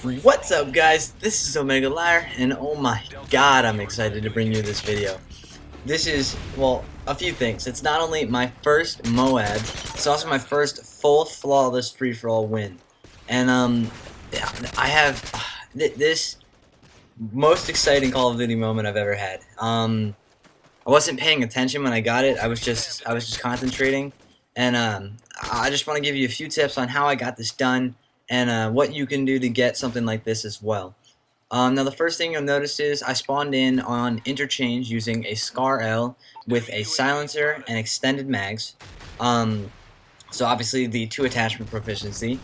What's up, guys? This is OmegaLiar, and oh my god, I'm excited to bring you this video. This is, well, a few things. It's not only my first MOAB, it's also my first full flawless free-for-all win. And, I have this most exciting Call of Duty moment I've ever had. I wasn't paying attention when I got it. I was just concentrating, and I just want to give you a few tips on how I got this done and what you can do to get something like this as well. Now the first thing you'll notice is I spawned in on Interchange using a Scar L with a silencer and extended mags. So obviously the 2 attachment proficiency.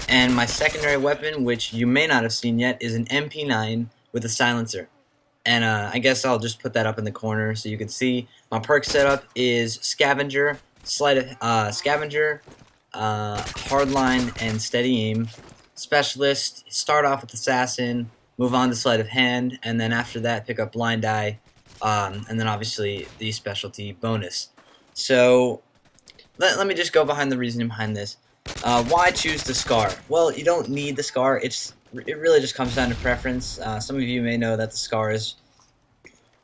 And my secondary weapon, which you may not have seen yet, is an MP9 with a silencer. And I guess I'll just put that up in the corner so you can see. My perk setup is Scavenger, Scavenger, Hardline, and Steady Aim. Specialist, start off with Assassin, move on to Sleight of Hand, and then after that pick up Blind Eye, and then obviously the specialty bonus. So let me just go behind the reasoning behind this. Why choose the Scar? Well, you don't need the Scar. It really just comes down to preference. Some of you may know that the Scar is,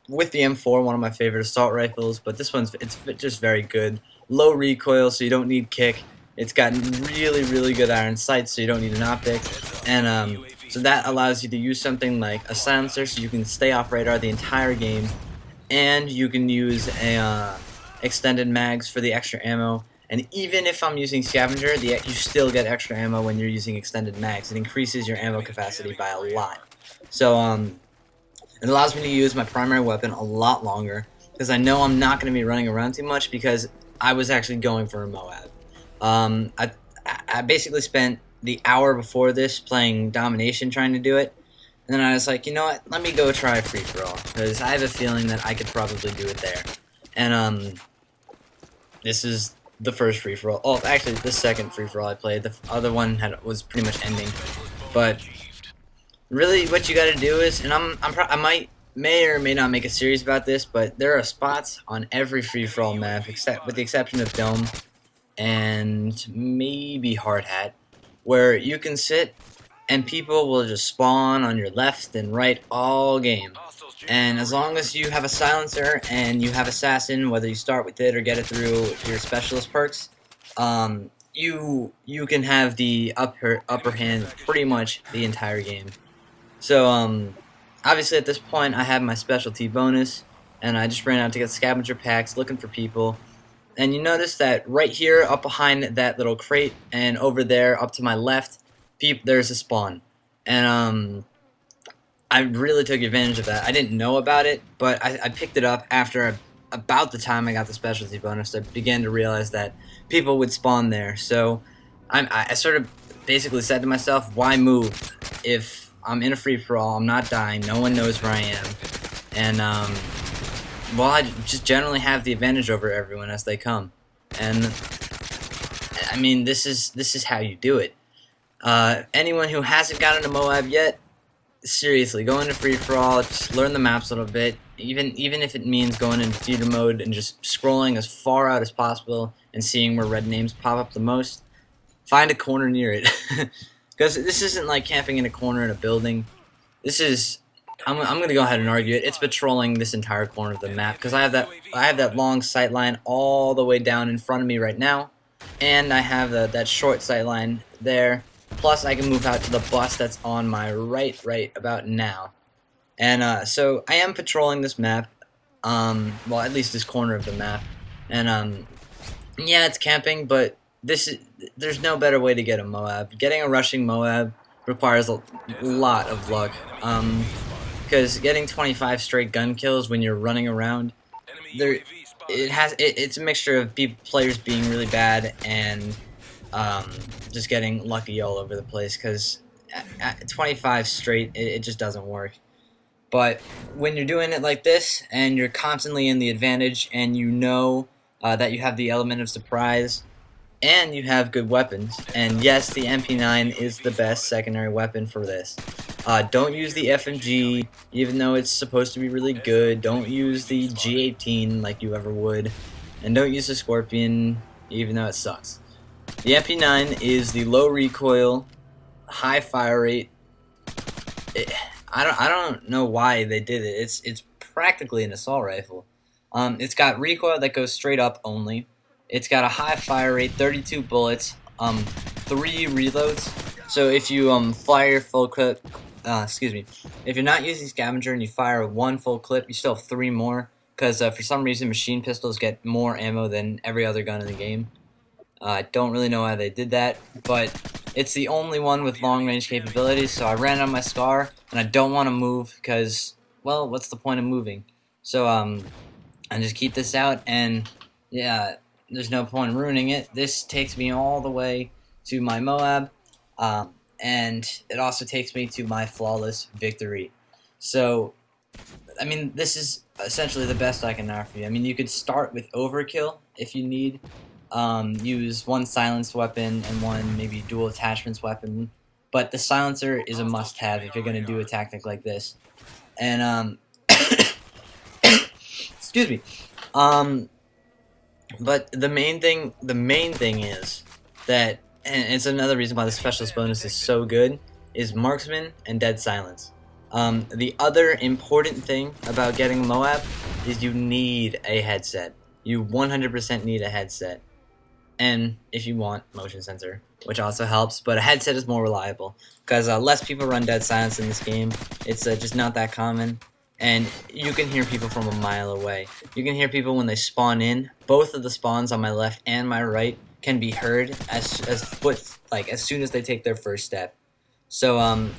with the M4, one of my favorite assault rifles, but this one's it's just very good. Low recoil, so you don't need kick. It's got really good iron sights, so you don't need an optic, and so that allows you to use something like a silencer, so you can stay off radar the entire game, and you can use a extended mags for the extra ammo. And even if I'm using Scavenger, you still get extra ammo when you're using extended mags. It increases your ammo capacity by a lot. So it allows me to use my primary weapon a lot longer, because I know I'm not going to be running around too much, because I was actually going for a MOAB. I basically spent the hour before this playing Domination trying to do it, and then I was like, you know what, let me go try free-for-all, because I have a feeling that I could probably do it there. And this is the first free-for-all. Oh, actually, the second free-for-all I played. The other one was pretty much ending. But really, what you got to do is, and I may or may not make a series about this, but there are spots on every free-for-all map, except with the exception of Dome and maybe Hard Hat, where you can sit and people will just spawn on your left and right all game. And as long as you have a silencer and you have Assassin, whether you start with it or get it through your specialist perks, you can have the upper hand pretty much the entire game. So obviously at this point I have my specialty bonus, and I just ran out to get scavenger packs looking for people. And you notice that right here up behind that little crate and over there up to my left, there's a spawn. And I really took advantage of that. I didn't know about it, but I picked it up after about the time I got the specialty bonus. I began to realize that people would spawn there. So I sort of basically said to myself, why move? If I'm in a free-for-all, I'm not dying, no one knows where I am. And well, I just generally have the advantage over everyone as they come. And I mean, this is how you do it. Anyone who hasn't gotten a MOAB yet, seriously, go into free-for-all, just learn the maps a little bit, even if it means going into theater mode and just scrolling as far out as possible and seeing where red names pop up the most. Find a corner near it. Because this isn't like camping in a corner in a building. This is, I'm going to go ahead and argue it, it's patrolling this entire corner of the map, because I have that long sight line all the way down in front of me right now, and I have that short sight line there. Plus, I can move out to the bus that's on my right about now. And so I am patrolling this map, well, at least this corner of the map. And yeah, it's camping, but there's no better way to get a MOAB. Getting a rushing MOAB requires a lot of luck, because getting 25 straight gun kills when you're running around, it's a mixture of players being really bad and just getting lucky all over the place, because at 25 straight, it just doesn't work. But when you're doing it like this, and you're constantly in the advantage, and you know that you have the element of surprise, and you have good weapons, and yes, the MP9 is the best secondary weapon for this. Don't use the FMG, even though it's supposed to be really good. Don't use the G18 like you ever would, and don't use the Scorpion, even though it sucks. The MP9 is the low recoil, high fire rate, I don't know why they did it. It's practically an assault rifle. It's got recoil that goes straight up only. It's got a high fire rate, 32 bullets, 3 reloads. So if you fire your full clip, excuse me, if you're not using scavenger and you fire 1 full clip, you still have 3 more. Because for some reason machine pistols get more ammo than every other gun in the game. I don't really know why they did that, but it's the only one with long-range capabilities, so I ran on my Scar, and I don't want to move because, well, what's the point of moving? So, I just keep this out, and, yeah, there's no point in ruining it. This takes me all the way to my MOAB, and it also takes me to my flawless victory. So, I mean, this is essentially the best I can offer you. I mean, you could start with overkill if you need. Use 1 silenced weapon and 1 maybe dual attachments weapon, but the silencer is a must-have if you're going to do a tactic like this. And excuse me. But the main thing is that, and it's another reason why the specialist bonus is so good, is marksman and dead silence. The other important thing about getting MOAB is you need a headset. You 100% need a headset. And if you want, motion sensor, which also helps, but a headset is more reliable, because less people run dead silence in this game. It's just not that common, and you can hear people from a mile away. You can hear people when they spawn in. Both of the spawns on my left and my right can be heard as soon as they take their first step. So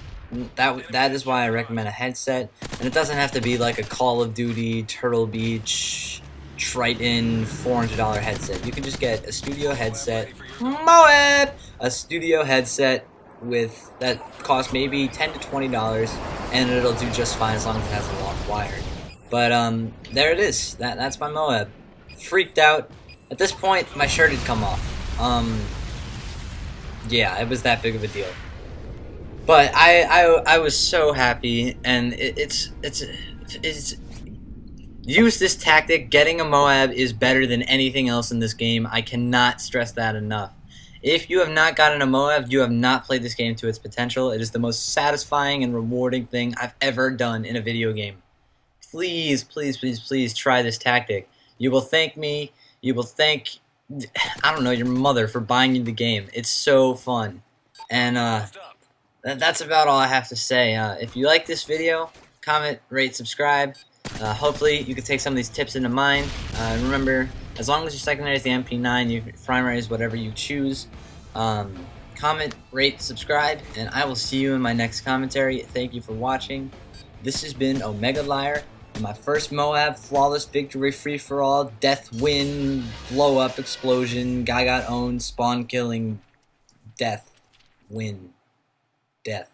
that is why I recommend a headset, and it doesn't have to be like a Call of Duty, Turtle Beach, Triton $400 headset. You can just get a studio headset, MOAB, a studio headset with that costs maybe $10 to $20, and it'll do just fine as long as it has a long wire. But there it is. That's my MOAB. Freaked out. At this point, my shirt had come off. Yeah, it was that big of a deal. But I was so happy, and it's use this tactic. Getting a MOAB is better than anything else in this game. I cannot stress that enough. If you have not gotten a MOAB, you have not played this game to its potential. It is the most satisfying and rewarding thing I've ever done in a video game. Please, please, please, please try this tactic. You will thank me. You will thank, I don't know, your mother for buying you the game. It's so fun. And that's about all I have to say. If you like this video, comment, rate, subscribe. Hopefully you can take some of these tips into mind. Remember, as long as your secondary is the MP9, your primary is whatever you choose. Comment, rate, subscribe, and I will see you in my next commentary. Thank you for watching. This has been OmegaLiar, my first MOAB, flawless victory, free-for-all, death win, blow-up, explosion, guy got owned, spawn killing, death, win, death.